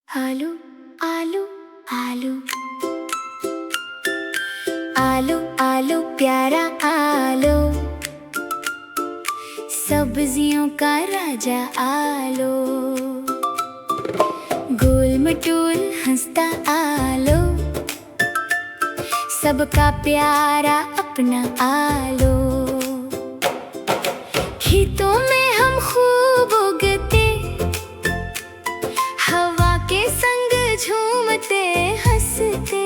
आलू आलू आलू आलू आलू प्यारा आलू, सब्जियों का राजा आलू। गोल मटोल हंसता आलू, सबका प्यारा अपना आलू। खेतों में हम खूब उगते, हवा के संग झूमते हंसते।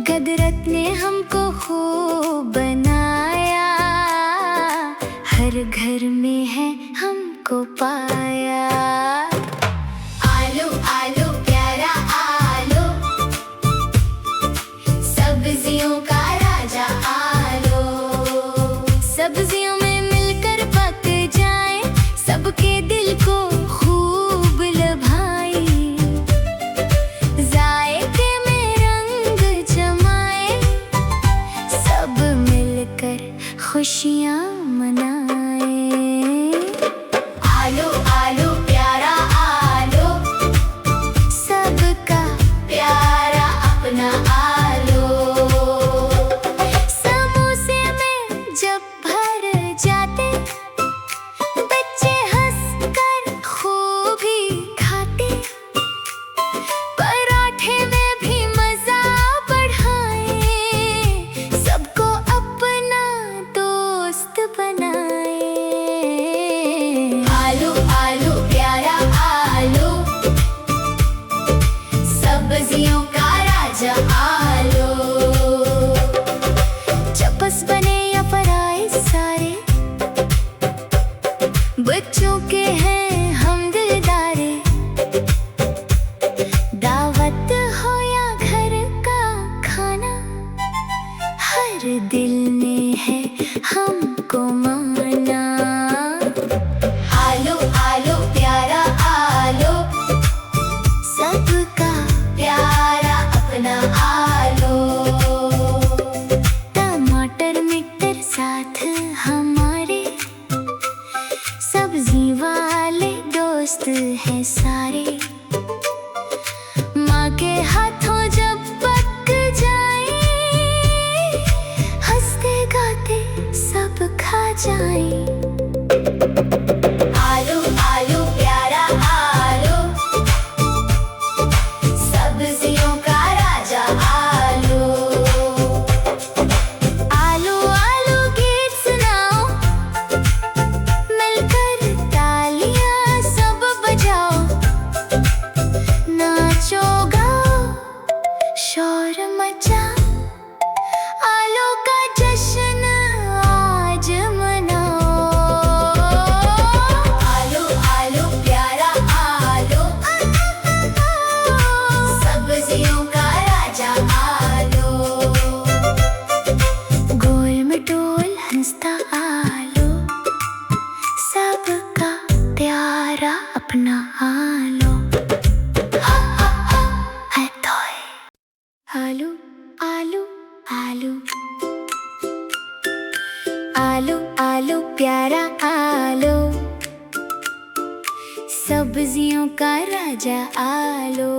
गदरत ने हमको खूब बनाया, हर घर में है हमको पाया। आलू आलू प्यारा आलू, सब्जियों का राजा आलू। सब्जियों में मिलकर पक जाए, सबके दिल को खूब लभाए। जायके में रंग जमाए, सब मिलकर खुशियाँ मनाए। आलू आलू प्यारा आलू, सबका प्यारा अपना आलू। समोसे में जब भर जाते, बच्चे हंसकर खूब ही खाते। पराठे में भी मजा बढ़ाए, सबको अपना दोस्त बनाए। आलू आलू प्यारा आलू, सब्जियों का राजा आलू। चपस बने या फ्राई सारे, बच्चों के हैं हम दिलदारे। दावत हो या घर का खाना, हर दिल में है हमको माना। आलू आलू प्यारा आलू, सबका प्यारा अपना आलू। टमाटर मटर साथ हमारे, सब्जी वाले दोस्त हैं सारे। माँ के हाथों जब पक जाए, हंसते गाते सब खा जाए। आलू आलू प्यारा आलू, सब्जियों का राजा आलू। आलू आलू गीत सुनाओ, मिलकर तालियां सब बजाओ। नाचो गाओ शोर मचाओ, आलू का जश्न आज मनाओ। आलू आलू प्यारा आलू, सब्जियों का राजा आलू। गोल मटोल हंसता आलू, सबका प्यारा अपना आलू। है तोय। आलू आलू आलू आलू आलू प्यारा आलू, सब्जियों का राजा आलू।